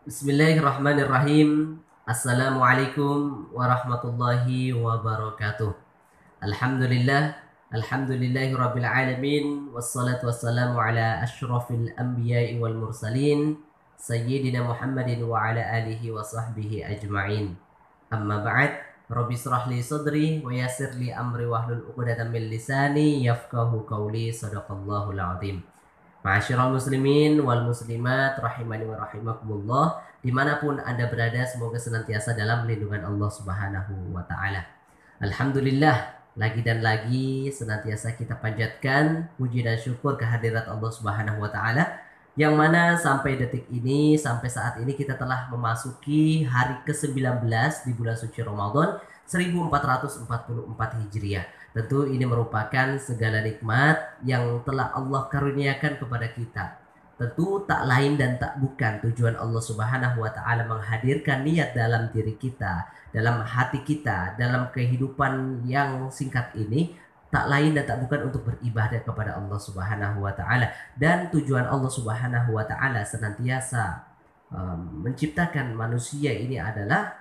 Bismillahirrahmanirrahim. Assalamualaikum warahmatullahi wabarakatuh. Alhamdulillah, alhamdulillahi rabbil alamin, wassalatu wassalamu ala asyrafil anbiya'i wal mursalin, sayyidina Muhammadin wa ala alihi wa sahbihi ajma'in. Amma ba'd, rabbi israh li sadri wa yassir li amri wahlul 'uqdatam min lisani yafqahu qawli, sadaqallahul azim. Ma'asyiral muslimin wal muslimat rahimani wa rahimakumullah, dimanapun anda berada, semoga senantiasa dalam lindungan Allah Subhanahu wa ta'ala. Alhamdulillah, lagi dan lagi senantiasa kita panjatkan puji dan syukur kehadirat Allah Subhanahu wa ta'ala, yang mana sampai detik ini, sampai saat ini kita telah memasuki hari ke-19 di bulan suci Ramadan 1444 Hijriah. Tentu ini merupakan segala nikmat yang telah Allah karuniakan kepada kita. Tentu tak lain dan tak bukan tujuan Allah Subhanahu wa taala menghadirkan niat dalam diri kita, dalam hati kita, dalam kehidupan yang singkat ini, tak lain dan tak bukan untuk beribadah kepada Allah Subhanahu wa taala. Dan tujuan Allah Subhanahu wa taala senantiasa menciptakan manusia ini adalah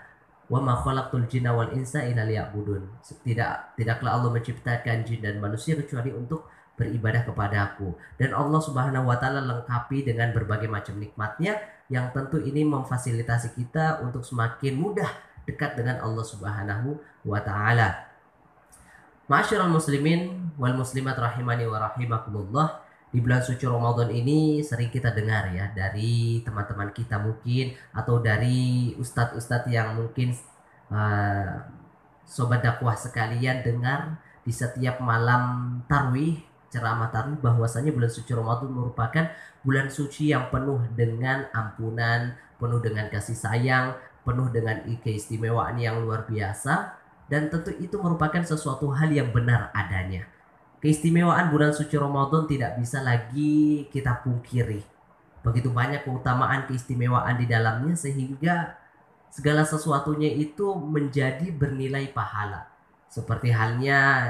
wa ma khalaqtul jinna wal insa illa liya'budun. Tidaklah Allah menciptakan jin dan manusia kecuali untuk beribadah kepadaku. Dan Allah Subhanahu wa taala lengkapi dengan berbagai macam nikmatnya yang tentu ini memfasilitasi kita untuk semakin mudah dekat dengan Allah Subhanahu wa taala. Ma'asyiral muslimin wal muslimat rahimani wa rahimakumullah. Di bulan suci Ramadan ini sering kita dengar ya dari teman-teman kita mungkin, atau dari ustadz-ustadz yang mungkin uh, sobat dakwah sekalian dengar di setiap malam tarwih, ceramah tarwih, bahwasanya bulan suci Ramadan merupakan bulan suci yang penuh dengan ampunan, penuh dengan kasih sayang, penuh dengan keistimewaan yang luar biasa. Dan tentu itu merupakan sesuatu hal yang benar adanya. Keistimewaan bulan suci Ramadan tidak bisa lagi kita pungkiri. Begitu banyak keutamaan keistimewaan di dalamnya sehingga segala sesuatunya itu menjadi bernilai pahala. Seperti halnya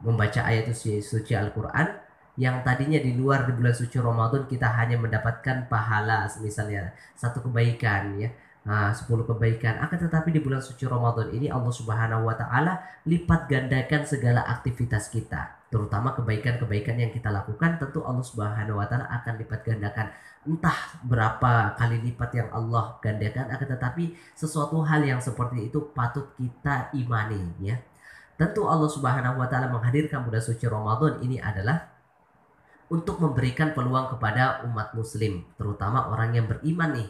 membaca ayat suci Al-Quran, yang tadinya di luar di bulan suci Ramadan kita hanya mendapatkan pahala misalnya satu kebaikan ya, 10 kebaikan. Akan tetapi di bulan suci Ramadan ini Allah Subhanahu wa taala lipat gandakan segala aktivitas kita, terutama kebaikan-kebaikan yang kita lakukan. Tentu Allah Subhanahu wa taala akan lipat gandakan, entah berapa kali lipat yang Allah gandakan. Akan tetapi sesuatu hal yang seperti itu patut kita imani ya. Tentu Allah Subhanahu wa taala menghadirkan bulan suci Ramadan ini adalah untuk memberikan peluang kepada umat muslim, terutama orang yang beriman nih.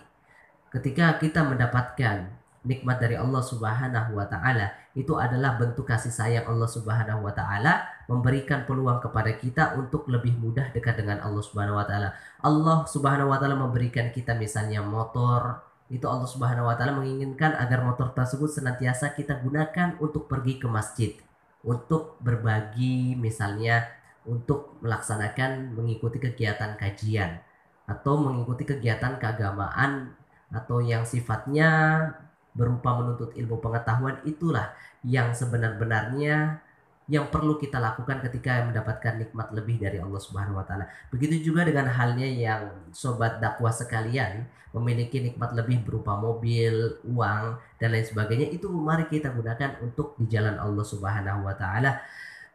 Ketika kita mendapatkan nikmat dari Allah Subhanahu wa taala, itu adalah bentuk kasih sayang Allah Subhanahu wa taala, memberikan peluang kepada kita untuk lebih mudah dekat dengan Allah Subhanahu wa taala. Allah Subhanahu wa taala memberikan kita misalnya motor, itu Allah Subhanahu wa taala menginginkan agar motor tersebut senantiasa kita gunakan untuk pergi ke masjid, untuk berbagi misalnya, untuk melaksanakan mengikuti kegiatan kajian atau mengikuti kegiatan keagamaan, atau yang sifatnya berupa menuntut ilmu pengetahuan. Itulah yang sebenar-benarnya yang perlu kita lakukan ketika mendapatkan nikmat lebih dari Allah Subhanahu wa taala. Begitu juga dengan halnya yang sobat dakwah sekalian memiliki nikmat lebih berupa mobil, uang dan lain sebagainya, itu mari kita gunakan untuk di jalan Allah Subhanahu wa taala.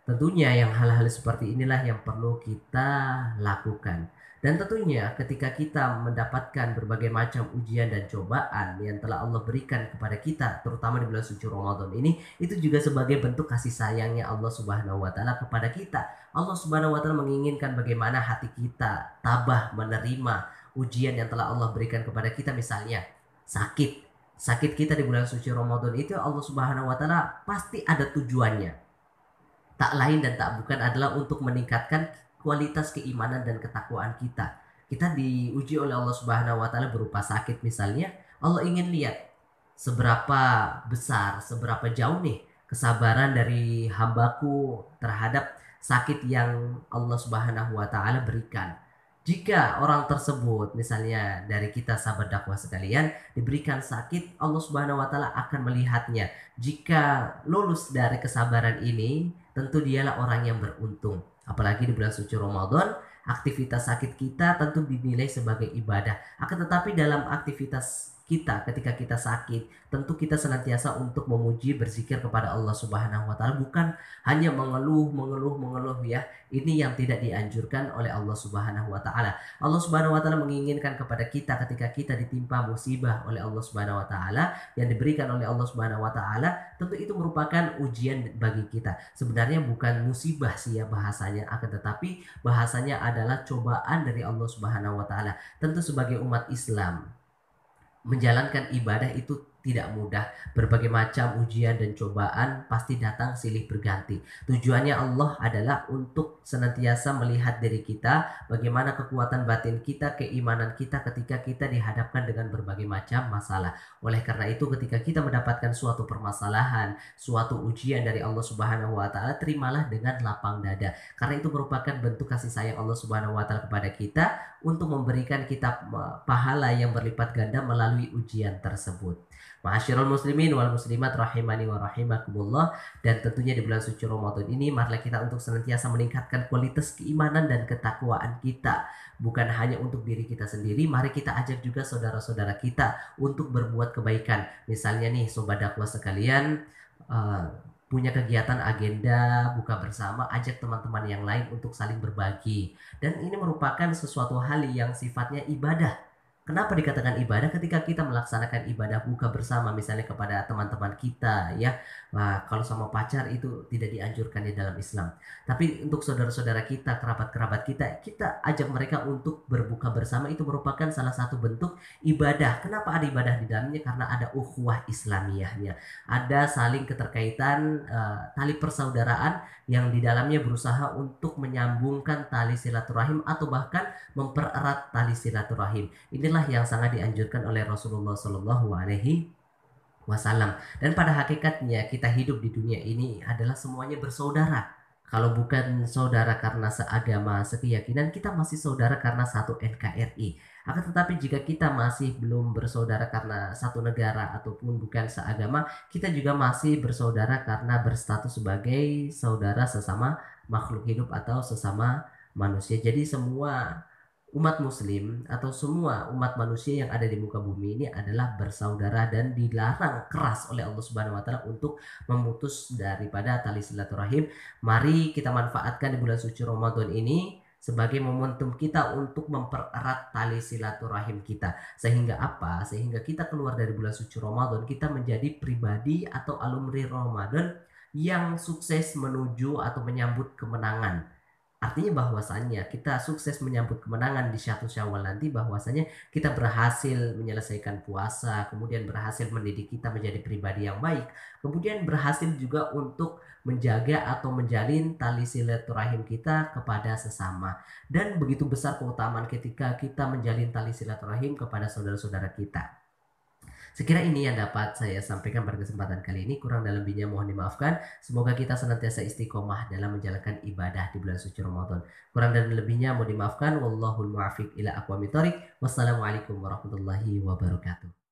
Tentunya yang hal-hal seperti inilah yang perlu kita lakukan. Dan tentunya ketika kita mendapatkan berbagai macam ujian dan cobaan yang telah Allah berikan kepada kita, terutama di bulan suci Ramadan ini, itu juga sebagai bentuk kasih sayangnya Allah Subhanahu wa taala kepada kita. Allah Subhanahu wa taala menginginkan bagaimana hati kita tabah menerima ujian yang telah Allah berikan kepada kita. Misalnya sakit. Sakit kita di bulan suci Ramadan itu Allah Subhanahu wa taala pasti ada tujuannya. Tak lain dan tak bukan adalah untuk meningkatkan kualitas keimanan dan ketakwaan kita. Kita diuji oleh Allah Subhanahu wa taala berupa sakit misalnya. Allah ingin lihat seberapa besar, seberapa jauh nih kesabaran dari hambaku terhadap sakit yang Allah Subhanahu wa taala berikan. Jika orang tersebut misalnya dari kita sahabat dakwah sekalian diberikan sakit, Allah Subhanahu wa taala akan melihatnya. Jika lulus dari kesabaran ini, tentu dialah orang yang beruntung. Apalagi di bulan suci Ramadan, aktivitas sakit kita tentu dinilai sebagai ibadah. Akan tetapi dalam aktivitas kita ketika kita sakit, tentu kita senantiasa untuk memuji, berzikir kepada Allah Subhanahu wa taala, bukan hanya mengeluh, mengeluh, mengeluh ya. Ini yang tidak dianjurkan oleh Allah Subhanahu wa taala. Allah Subhanahu wa taala menginginkan kepada kita ketika kita ditimpa musibah oleh Allah Subhanahu wa taala, yang diberikan oleh Allah Subhanahu wa taala, tentu itu merupakan ujian bagi kita. Sebenarnya bukan musibah sih ya bahasanya, akan tetapi bahasanya adalah cobaan dari Allah Subhanahu wa taala. Tentu sebagai umat Islam, menjalankan ibadah itu tidak mudah. Berbagai macam ujian dan cobaan pasti datang silih berganti. Tujuannya Allah adalah untuk senantiasa melihat diri kita, bagaimana kekuatan batin kita, keimanan kita ketika kita dihadapkan dengan berbagai macam masalah. Oleh karena itu, ketika kita mendapatkan suatu permasalahan, suatu ujian dari Allah Subhanahu wa taala, terimalah dengan lapang dada. Karena itu merupakan bentuk kasih sayang Allah Subhanahu wa taala kepada kita untuk memberikan kita pahala yang berlipat ganda melalui ujian tersebut. Ma'asyiral muslimin wal muslimat rahimani wa rahimakumullah, dan tentunya di bulan suci Ramadan ini marilah kita untuk senantiasa meningkatkan kualitas keimanan dan ketakwaan kita, bukan hanya untuk diri kita sendiri. Mari kita ajak juga saudara-saudara kita untuk berbuat kebaikan. Misalnya nih sobat dakwah sekalian, uh, punya kegiatan agenda buka bersama, ajak teman-teman yang lain untuk saling berbagi. Dan ini merupakan sesuatu hal yang sifatnya ibadah. Kenapa dikatakan ibadah? Ketika kita melaksanakan ibadah buka bersama misalnya kepada teman-teman kita ya. Nah, kalau sama pacar itu tidak dianjurkan di dalam Islam. Tapi untuk saudara-saudara kita, kerabat-kerabat kita, kita ajak mereka untuk berbuka bersama, itu merupakan salah satu bentuk ibadah. Kenapa ada ibadah di dalamnya? Karena ada ukhuwah Islamiyahnya. Ada saling keterkaitan, tali persaudaraan yang di dalamnya berusaha untuk menyambungkan tali silaturahim atau bahkan mempererat tali silaturahim. Inilah yang sangat dianjurkan oleh Rasulullah Shallallahu Alaihi Wasallam. Dan pada hakikatnya kita hidup di dunia ini adalah semuanya bersaudara. Kalau bukan saudara karena seagama, sekeyakinan, kita masih saudara karena satu NKRI. Akan tetapi jika kita masih belum bersaudara karena satu negara ataupun bukan seagama, kita juga masih bersaudara karena berstatus sebagai saudara sesama makhluk hidup atau sesama manusia. Jadi semua umat muslim atau semua umat manusia yang ada di muka bumi ini adalah bersaudara dan dilarang keras oleh Allah Subhanahu wa taala untuk memutus daripada tali silaturahim. Mari kita manfaatkan di bulan suci Ramadan ini sebagai momentum kita untuk mempererat tali silaturahim kita. Sehingga apa? Sehingga kita keluar dari bulan suci Ramadan, kita menjadi pribadi atau alumni Ramadan yang sukses menuju atau menyambut kemenangan. Artinya bahwasannya kita sukses menyambut kemenangan di 1 Syawal nanti, bahwasanya kita berhasil menyelesaikan puasa, kemudian berhasil mendidik kita menjadi pribadi yang baik, kemudian berhasil juga untuk menjaga atau menjalin tali silaturahim kita kepada sesama. Dan begitu besar keutamaan ketika kita menjalin tali silaturahim kepada saudara-saudara kita. Sekira ini yang dapat saya sampaikan pada kesempatan kali ini. Kurang dan lebihnya mohon dimaafkan. Semoga kita senantiasa istiqomah dalam menjalankan ibadah di bulan suci Ramadan. Kurang dan lebihnya mohon dimaafkan. Wallahul muwaffiq ila aqwamit thoriq. Wassalamualaikum warahmatullahi wabarakatuh.